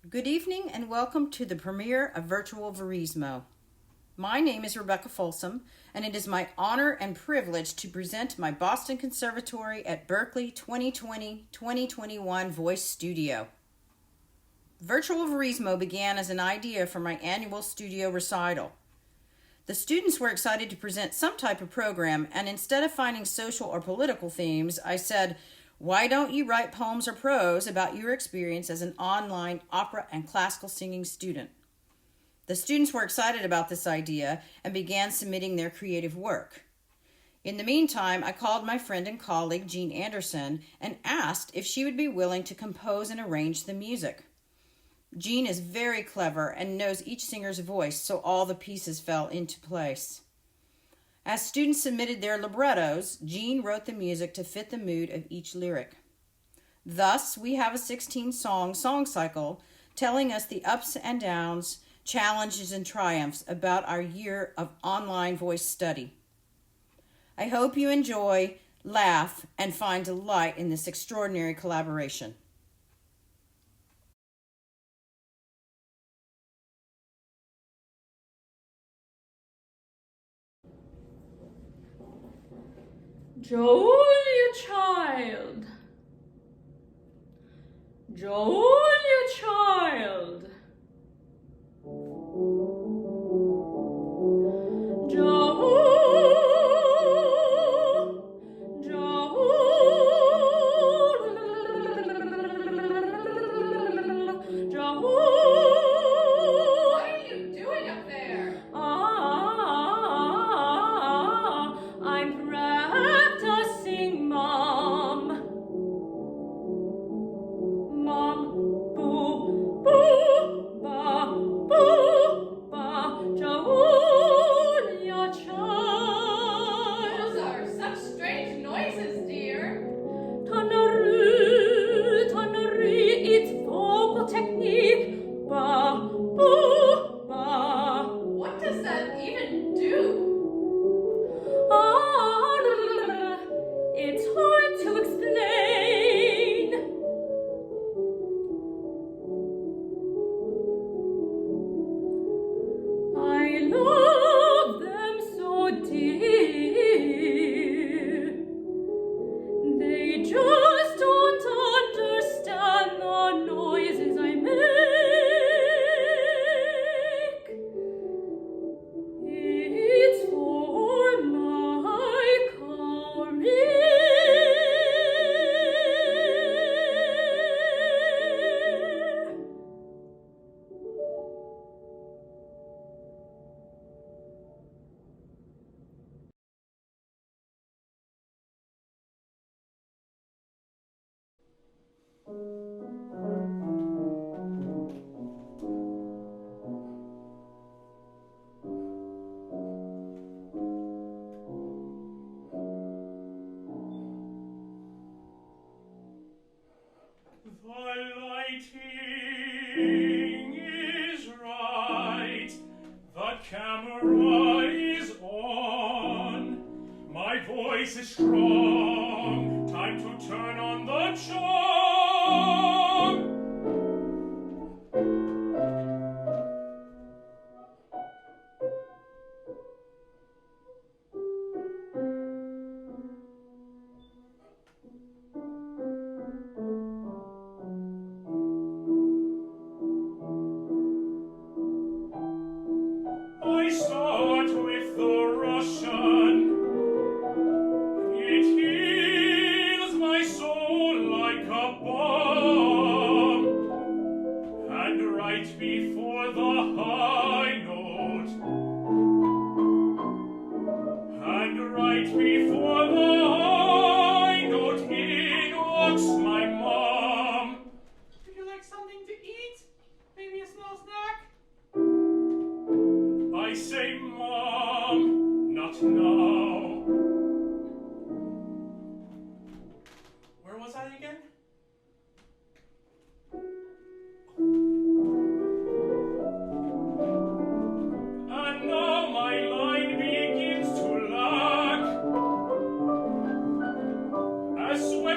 Good evening and welcome to the premiere of Virtual Verismo. My name is Rebecca Folsom, and it is my honor and privilege to present my Boston Conservatory at Berkeley 2020-2021 Voice Studio. Virtual Verismo began as an idea for my annual studio recital. The students were excited to present some type of program, and instead of finding social or political themes, I said, why don't you write poems or prose about your experience as an online opera and classical singing student? The students were excited about this idea and began submitting their creative work. In the meantime, I called my friend and colleague Jean Anderson and asked if she would be willing to compose and arrange the music. Jean is very clever and knows each singer's voice, so all the pieces fell into place. As students submitted their librettos, Jean wrote the music to fit the mood of each lyric. Thus, we have a 16-song song cycle telling us the ups and downs, challenges and triumphs about our year of online voice study. I hope you enjoy, laugh, and find delight in this extraordinary collaboration. Joel, you child. Joel, you child.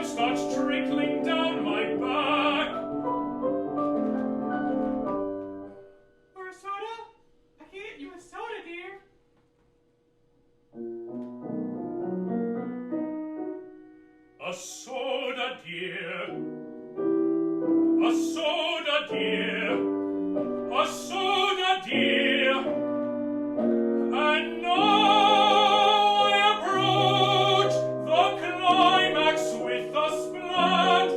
Starts trickling down my back. A soda, dear, a soda, dear. And now I approach the climax with a splat.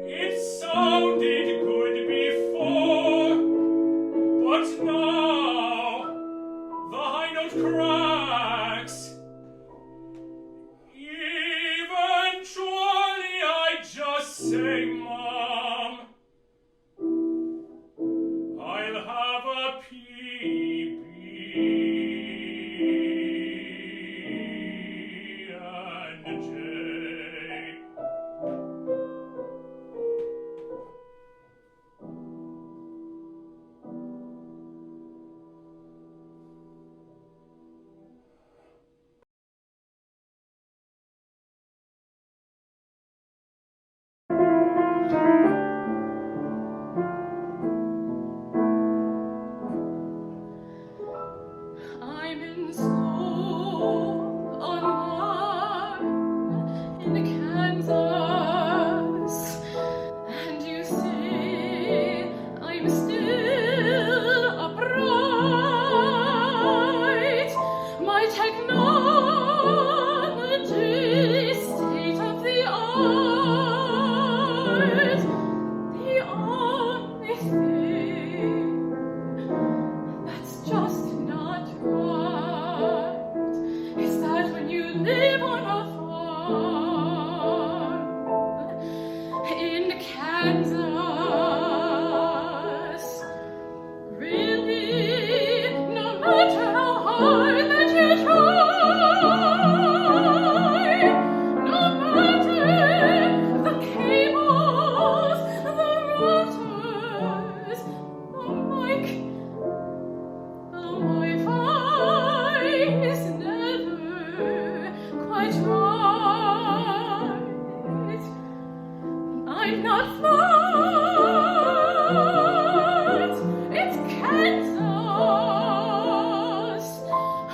It sounded good before, but now the high note cracks. Eventually I just say, Mom, I'll have a PB and J. I'm in school on one in Kansas, and you see I'm still upright. My technology state of the art. The only thing that's just not right is that when you live on a farm in Kansas, really, no matter how hard that you try, no matter the cables, the rotors, the mic, the Wi-Fi is never quite right. I'm not flat, it's Kansas.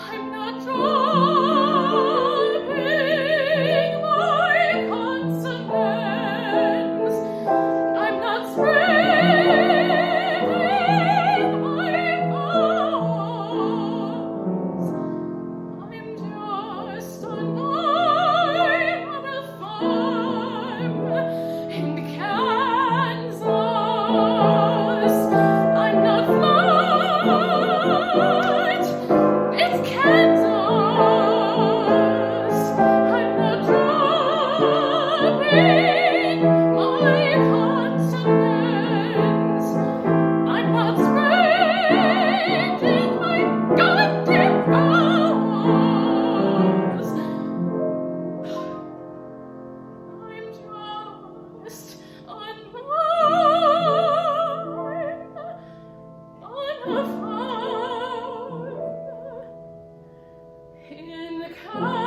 I'm not dropping my consonants. I'm not spreading my vowels. I'm just a knight on a farm in Kansas. I'm not flight, it's Kansas. I'm not dropping my consonants. I'm not spreading my goddamn vowels. I'm just a knight on a farm in Kansas.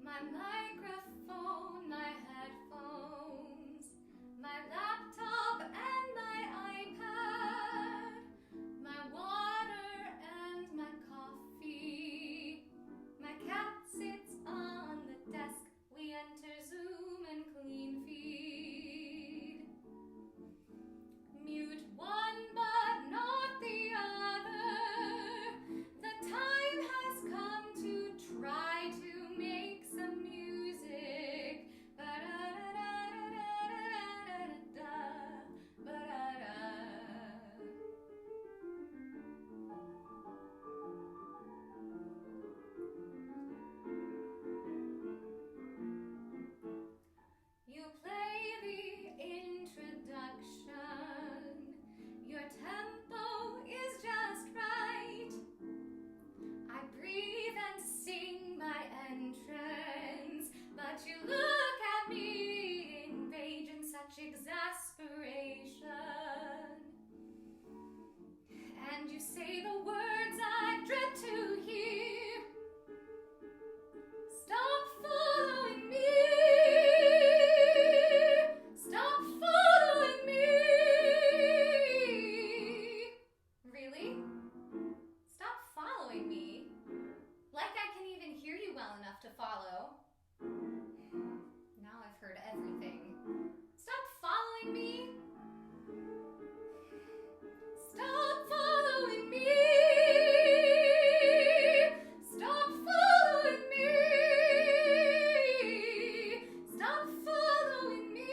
My microphone, my headphones, my laptop and my iPad, my water and my coffee. My cat sits on the desk. We enter Zoom and clean feed. Mute one but not the other. The time has come to try to make some music. to follow. Now I've heard everything. Stop following me! Stop following me! Stop following me! Stop following me!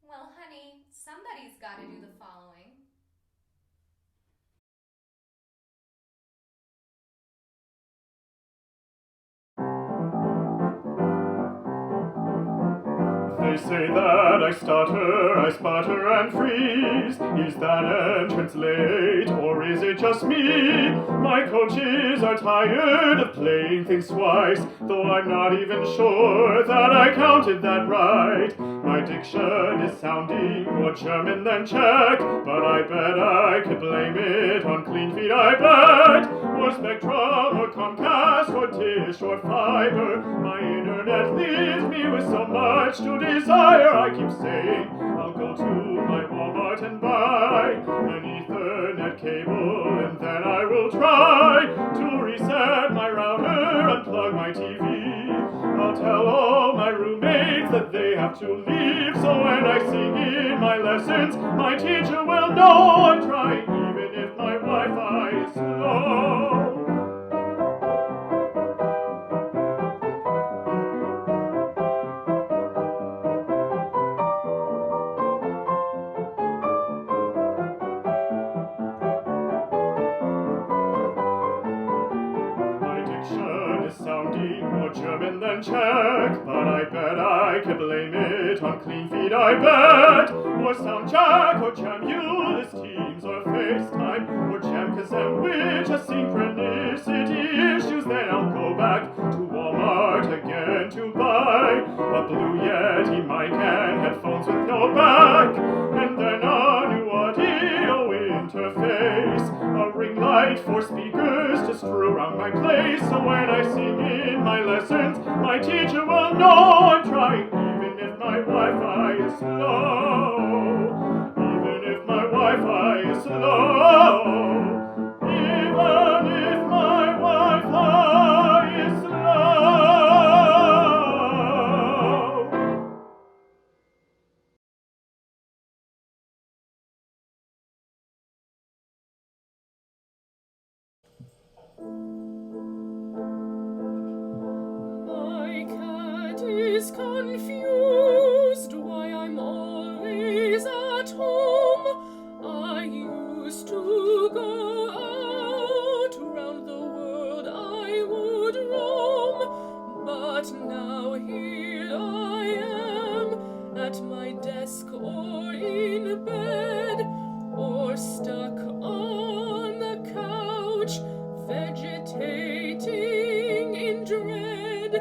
Well, honey, somebody's got to do the following. They say that I stutter, I sputter and freeze. Is that entrance late, or is it just me? My coaches are tired of playing things twice, though I'm not even sure that I counted that right. My diction is sounding more German than Czech, but I bet I could blame it on clean feet, I bet. Or Spectrum, or Comcast, or Dish, or Fiber. My internet leaves me with so much to desire. I keep saying I'll go to my Walmart and buy an Ethernet cable, and then I will try to reset my router, unplug my TV. I'll tell all my roommates that they have to leave, so when I sing in my lessons, my teacher will know I'm trying, even if my Wi-Fi is slow. Sounding more German than Czech, but I bet I could blame it on clean feed, I bet. Or Soundjack, or Jamula's Teams, or FaceTime, or Jamkazam, which are synchronicity issues. Then I'll go back to Walmart again to buy a Blue Yeti mic and headphones with no back, and then a new audio interface, a ring light for speakers to strew around my place, so when I sing in my lessons, my teacher will know I'm trying, even if my Wi-Fi is slow. Even if my Wi-Fi is slow. Even if my Wi-Fi is slow. My cat is confused why I'm always at home. I used to go out round the world, I would roam, but now here I am at my desk or in bed or stuck on the couch, vegetating in dread.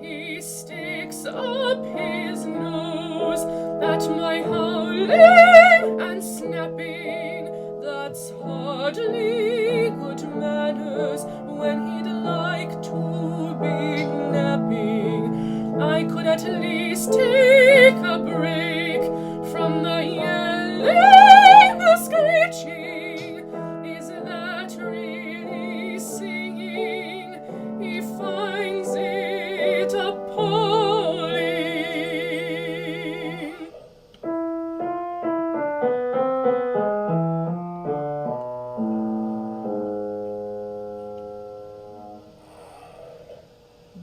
He sticks up his nose at my howling and snapping. That's hardly good manners when he'd like to be napping. I could at least take a break from the yelling, the screeching. Is that really singing? He finds it appalling.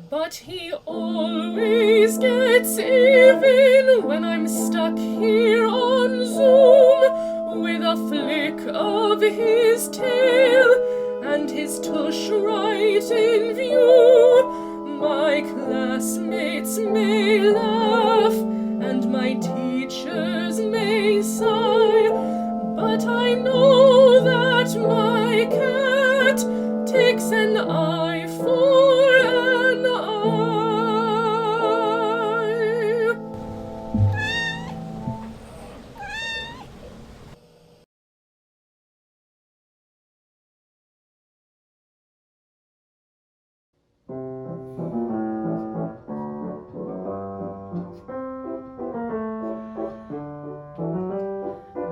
But he always gets even when I'm stuck here on Zoom, with a flick of his tail and his tush right in view. My classmates may laugh and my teachers may sigh, but I know that my cat takes an eye for an eye.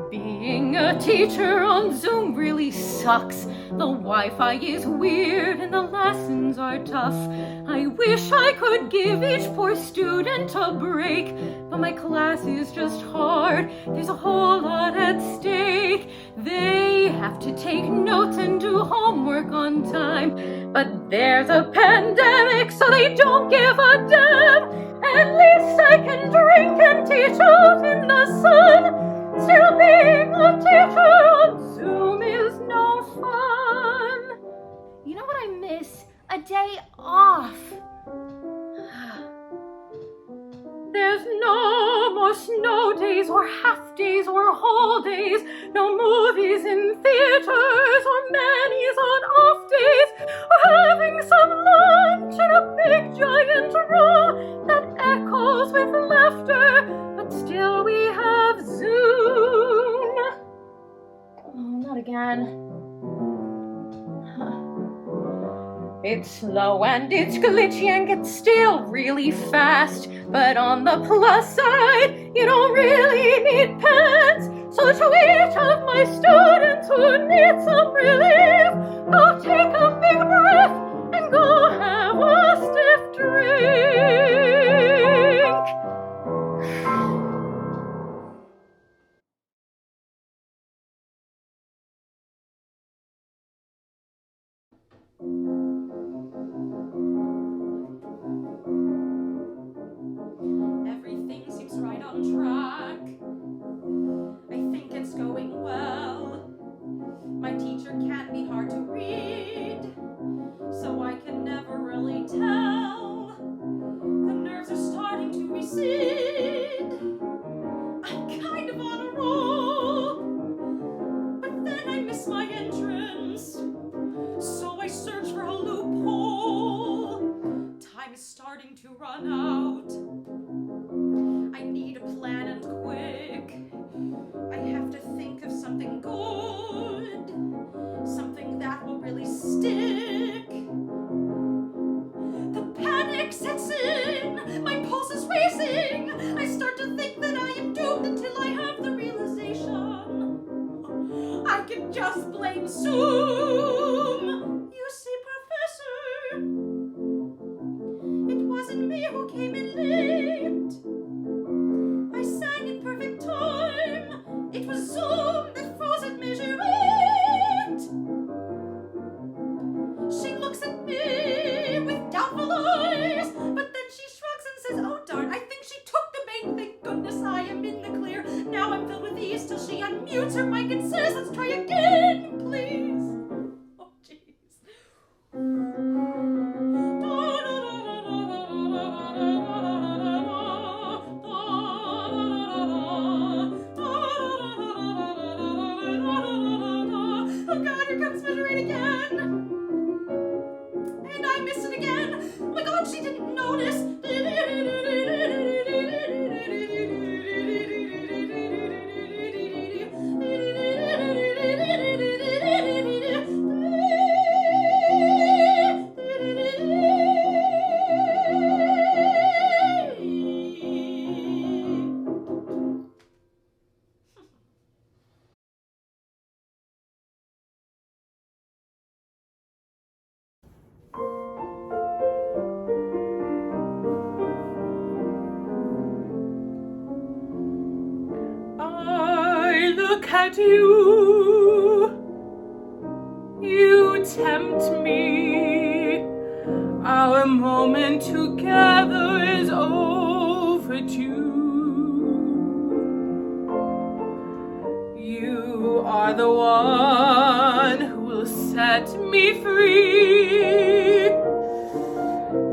Being Being a teacher on Zoom really sucks. The Wi-Fi is weird and the lessons are tough. I wish I could give each poor student a break, but my class is just hard. There's a whole lot at stake. They have to take notes and do homework on time, but there's a pandemic, so they don't give a damn. At least I can drink and teach out in the sun. Still, being a teacher on Zoom is no fun. You know what I miss? A day off. There's no more snow days or half days or whole days. No movies in theaters or manis on off days. Or having some lunch in a big giant room that echoes with laughter. But still we have Zoom. Oh, not again. It's slow and it's glitchy and gets still really fast. But on the plus side, you don't really need pants. So to each of my students who need some relief, go take a big breath and go have a stiff drink. Everything seems right on track. I think it's going well. My teacher can be hard to read, so I can never really tell. The nerves are starting to recede. I'm kind of on a roll, but then I miss my entrance, so I search for a loophole. Time is starting to run out. I need a plan and quick. I have to think of something good, something that will really stick. The panic sets in, my pulse is racing. I start to think that I am doomed until I have the realization I can just blame Zoom. You see, Professor, it wasn't me who came in late. I sang in perfect time. It was Zoom that froze at measure 8. She looks at me with doubtful eyes, but then she shrugs and says, oh darn, I think she took the bait. Thank goodness I am in the clear. Now I'm filled with ease till she unmutes her mic and says, let's try again, please. Oh jeez. Oh God, here comes measure 8 again. And I missed it again. Oh my God, she didn't notice. At you, you tempt me. Our moment together is overdue. You are the one who will set me free.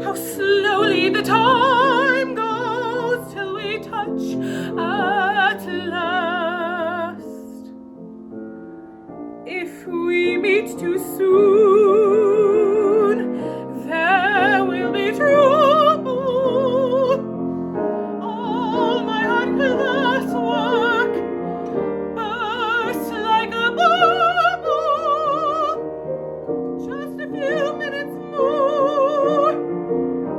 How slowly the time goes till we touch at last. If we meet too soon, there will be trouble. All my hard classwork bursts like a bubble. Just a few minutes more,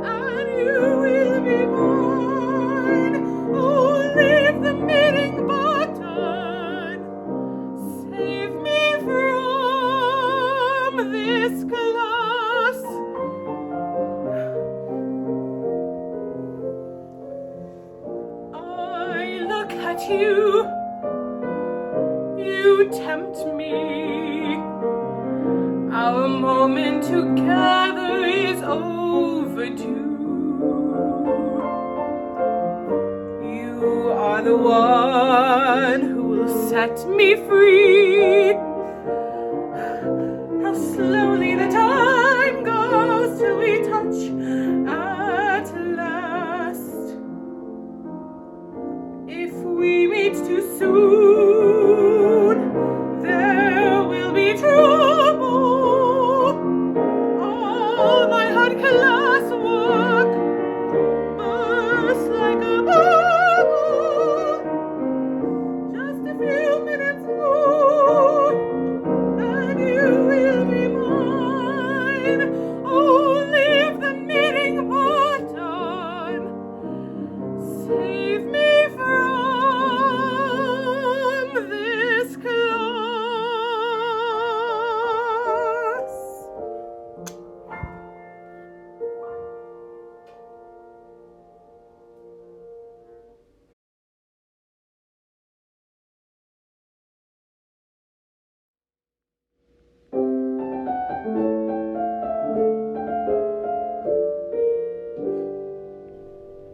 and you will be mine. Oh, leave the meeting button to tempt me. Our moment together is overdue. You are the one who will set me free. How slowly the time goes till we touch at last. If we meet too soon, there will be trouble. All my hard classwork bursts like a bubble. Just a few minutes more, and you will be mine. Oh, leave the meeting button. Save me from this class.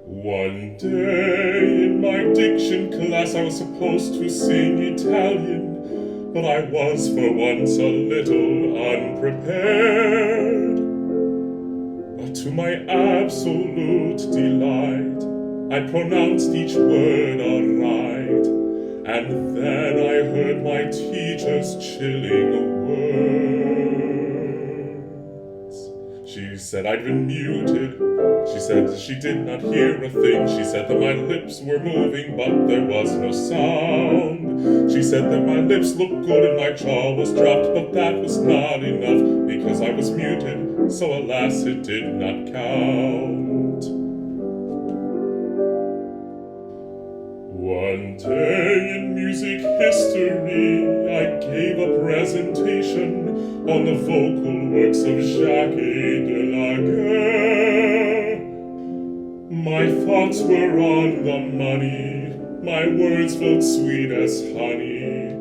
One day in my diction class I was supposed to sing Italian, but I was for once a little unprepared. But to my absolute delight, I pronounced each word aright, and then I heard my teacher's chilling words. She said I'd been muted. She said that she did not hear a thing. She said that my lips were moving, but there was no sound. She said that my lips looked good and my jaw was dropped, but that was not enough, because I was muted, so alas, it did not count. One day in music history, I gave a presentation on the vocal works of Jacques Delaguerre. My thoughts were on the money, my words felt sweet as honey,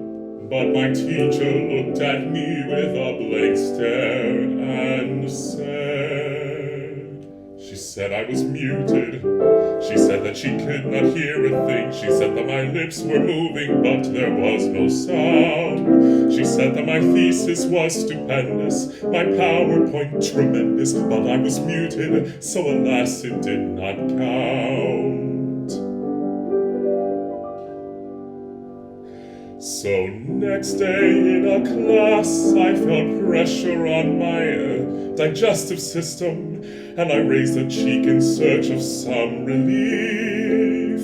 but my teacher looked at me with a blank stare and said, she said I was muted. She said that she could not hear a thing. She said that my lips were moving, but there was no sound. She said that my thesis was stupendous, my PowerPoint tremendous, but I was muted, so alas, it did not count. So next day in a class, I felt pressure on my digestive system, and I raised a cheek in search of some relief.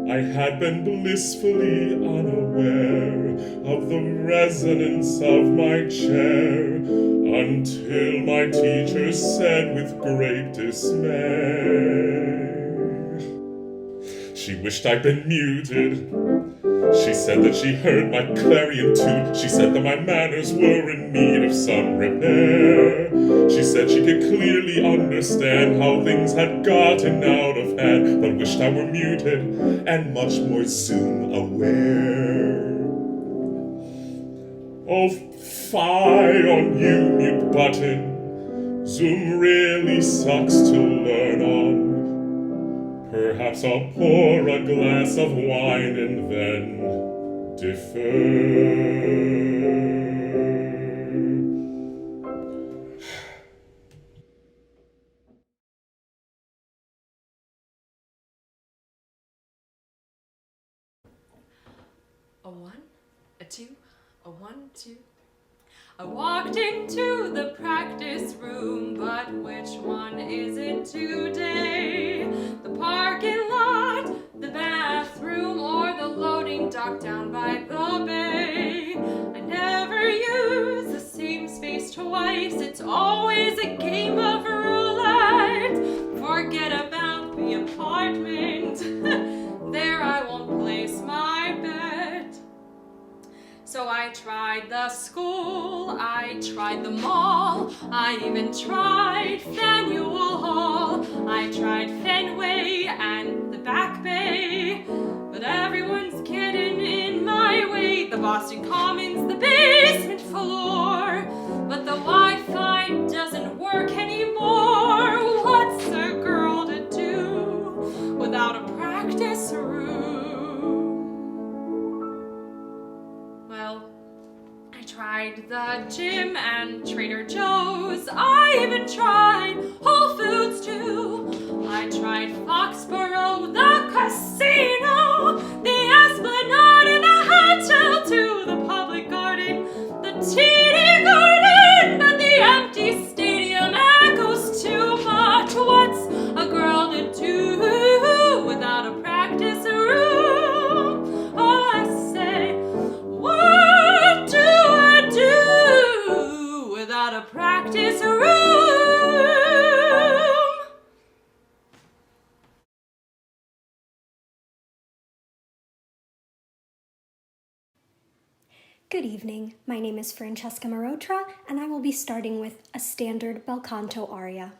I had been blissfully unaware of the resonance of my chair, until my teacher said with great dismay, she wished I'd been muted. She said that she heard my clarion toot. She said that my manners were in need of some repair. She said she could clearly understand how things had gotten out of hand, but wished I were muted and much more Zoom aware. Oh, fie on you, mute button. Zoom really sucks to learn on. Perhaps I'll pour a glass of wine and then defer. A one, a two, a one, two. I walked into the practice room, but which one is it today? The parking lot, the bathroom, or the loading dock down by the bay? I never use the same space twice, it's always a game of roulette. Forget about the apartment, there I won't place my bet. So I tried the school, I tried the mall, I even tried Faneuil Hall. I tried Fenway and the Back Bay, but everyone's getting in my way. The Boston Commons, the basement floor. But the Wi-Fi doesn't work anymore. What's a girl to do without a practice room? Well, I tried the gym and Trader Joe's. I even tried Whole Foods too. I tried Foxborough, the casino, the Esplanade, and the hotel too, the public garden, the TD garden, but the empty stadium echoes too much. What's a girl to do without a practice room? I say, what do I do without a practice room? Good evening. My name is Francesca Mehrotra, and I will be starting with a standard bel canto aria.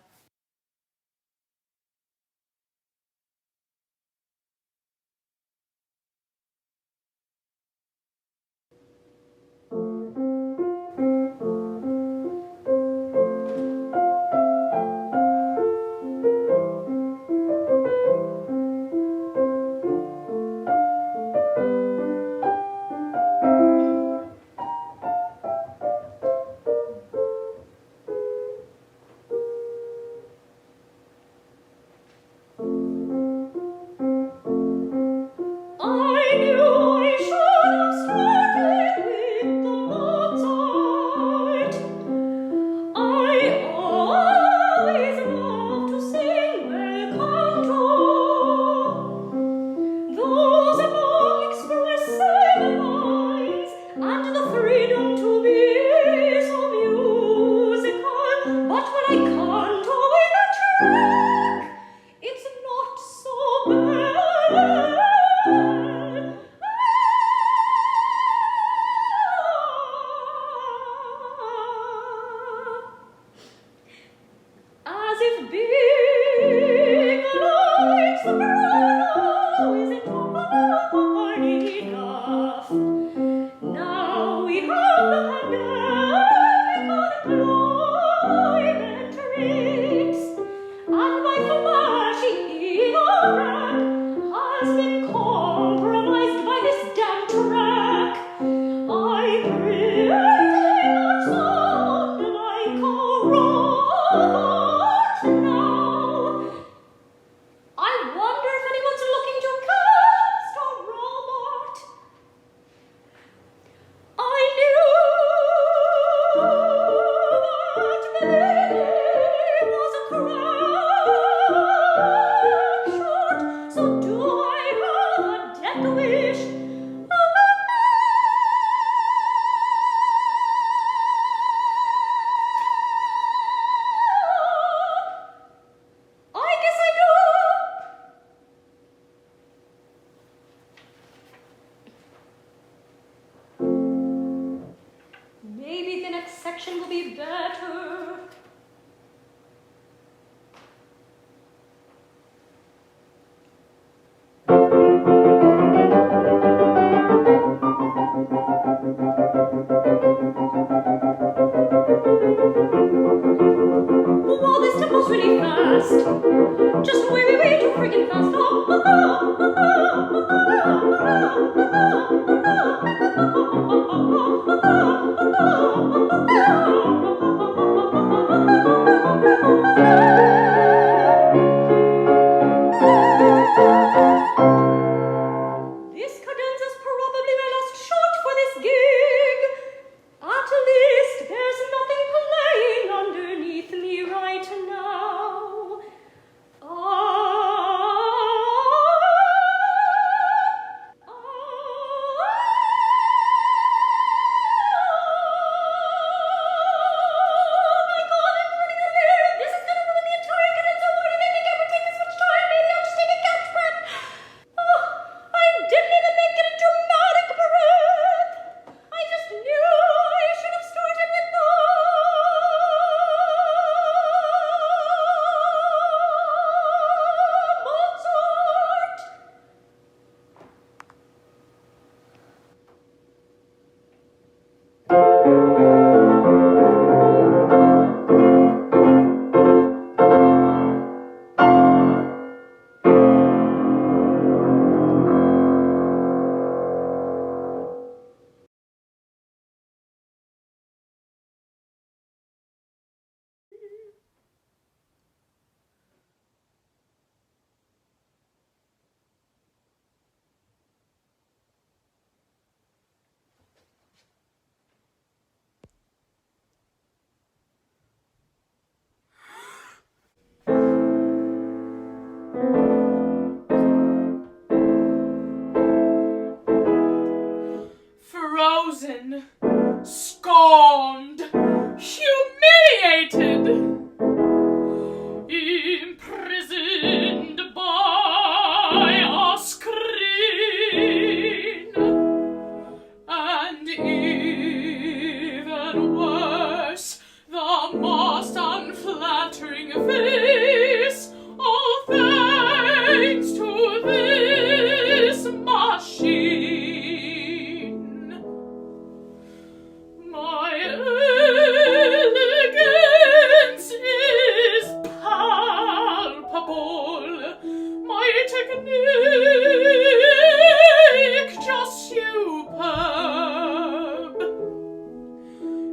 Underneath me right now. forgotten, scorned, humiliated, imprisoned by a screen, and even worse, the most unflattering face, all thanks to this machine. My elegance is palpable, my technique just superb,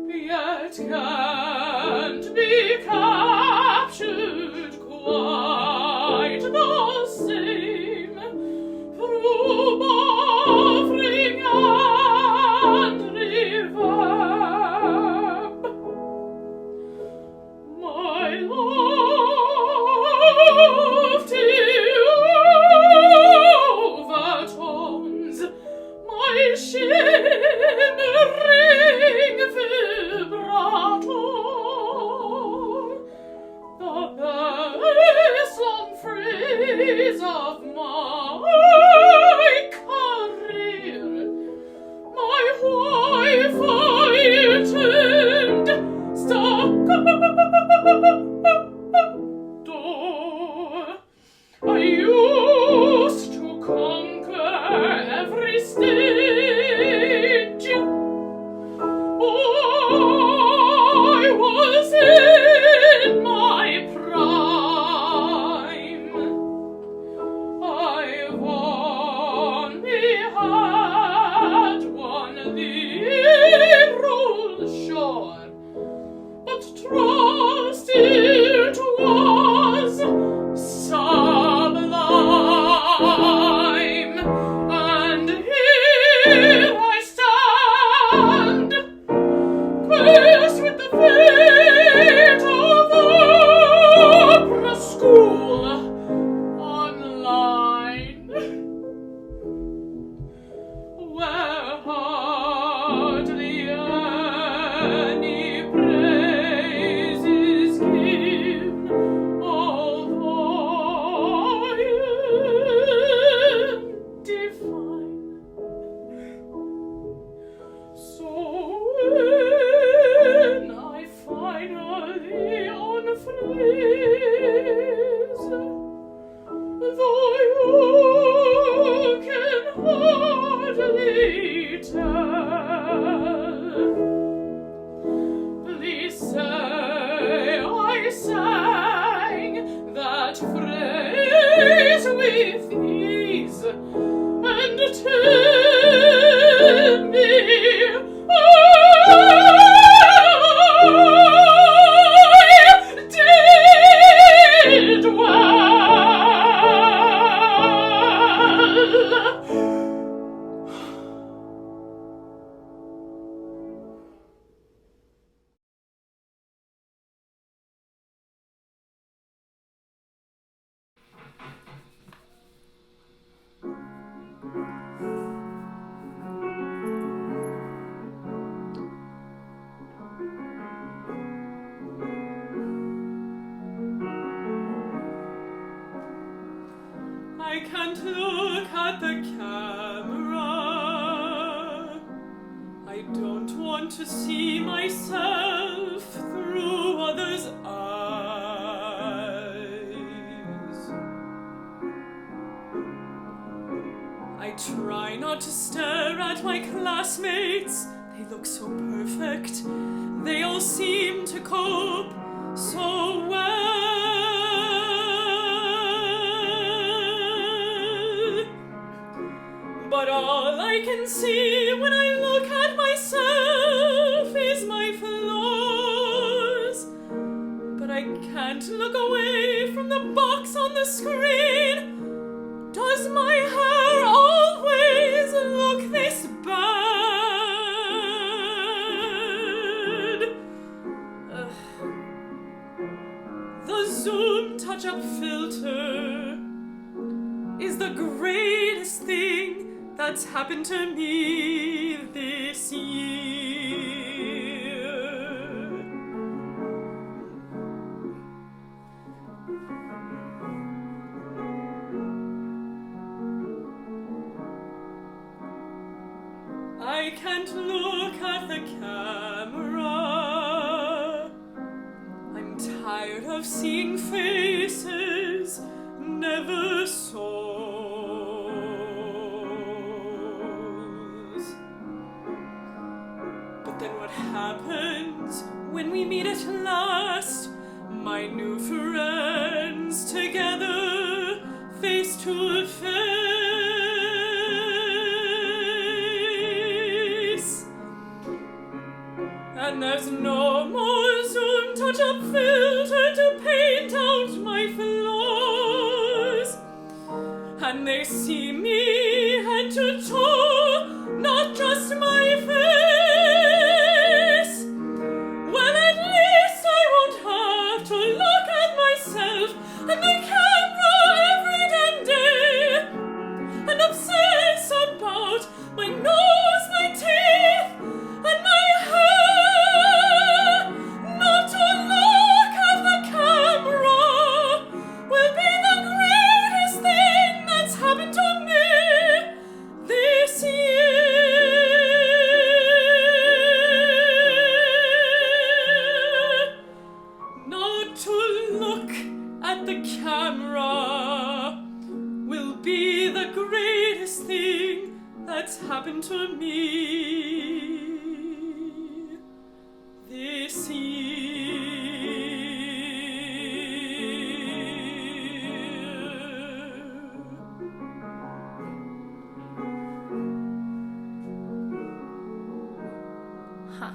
yet can't be captured quite the same through buffering and reverb. My lofty overtones, my shimmering vibrato, the best long phrase of my career, my Wi-Fi tuned door. I used to conquer every stage. I was in my prime. I only had one lead rule, sure, but trust it was sublime, and here I stand, cursed with the fate of opera school online, where hardly any praise is given, although I am divine. So when I finally unfreeze, though you can hardly tell, please say I sang that phrase with ease, and tell me I did well. I can't look at the camera. I don't want to see myself through others' eyes. I try not to stare at my classmates. They look so perfect. They all seem to cope so well. But all I can see when I look at myself is my flaws. But I can't look away from the box on the screen. Does my hair always look this bad? The Zoom touch-up filter is the greatest thing that that's happened to me this year. I can't look at the camera. I'm tired of seeing faces, never souls. But then what happens when we meet at last? My new friends together, face to face. And there's no more Zoom touch-up filter to paint out my flaws. And they see me head to toe, not just my face. Well, at least I won't have to look at myself and the camera every damn day and obsess about my nose, my teeth, and my hair. Not to look at the camera will be the greatest thing that's happened to me this year. Not to look at the camera will be the greatest thing that's happened to me this year. Huh.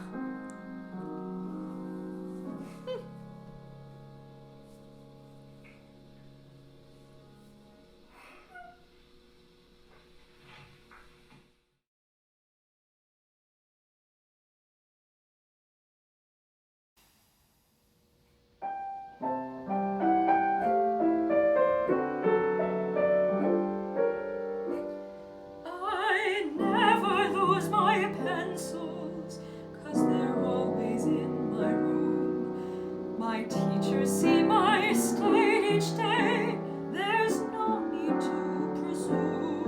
I never lose my pencils, 'cause they're always in my room. My teachers see my state each day, there's no need to presume.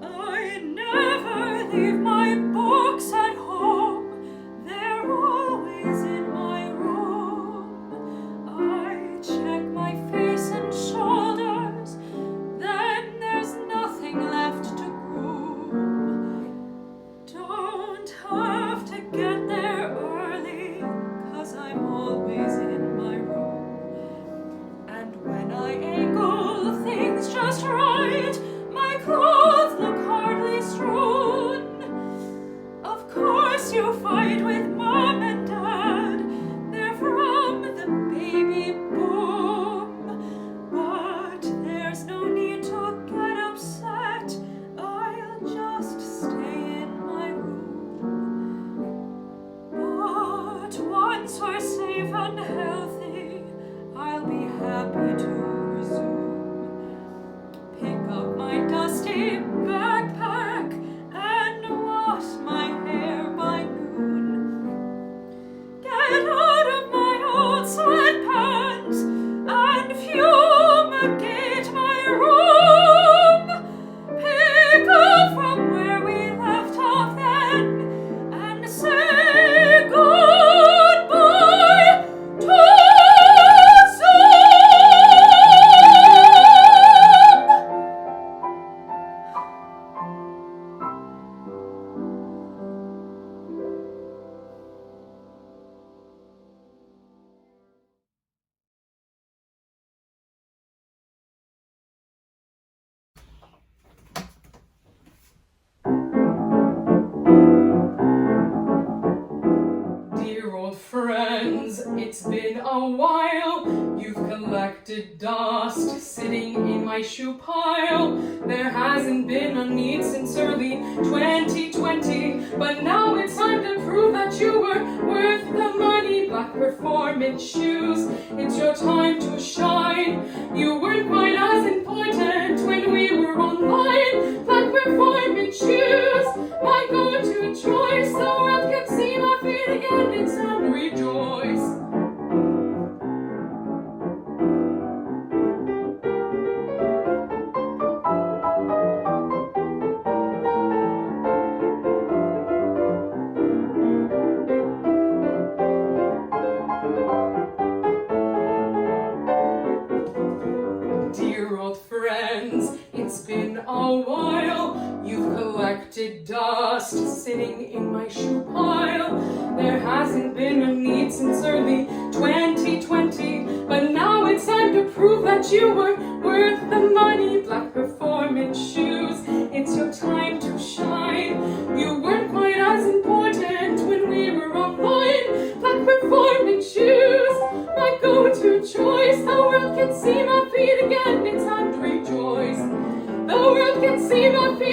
I never leave my books at home, they're always in my room. I check my face and shoulders, then there's nothing left to groom. Don't have to get there early, 'cause I'm always in my room. And when I angle things just right, my clothes look hardly strewn. Of course you fight with Mom and Dad, they're from the baby boom. But there's no need to get upset, I'll just stay in my room. But once we're safe and healthy, I'll be happy to resume. Pick up my dusty backpack and wash my hair by noon. Get out of my old sweatpants and fumigate my room. Pick up from where we left off then and say goodbye to Zoom. Dear old friends, it's been a while. You've collected dust sitting in my shoe pile. There hasn't been a need since early 2020, but now it's time to prove that you were worth the money. Black performance shoes, it's your time to shine. You weren't quite as important when we were online. Black performance collected dust sitting in my shoe pile. There hasn't been a need since early 2020, but now it's time to prove that you were worth the money. Black performance shoes, it's your time to shine. You weren't quite as important when we were online. Black performance shoes, my go-to choice. The world can see my feet again, it's time to rejoice. The world can see my feet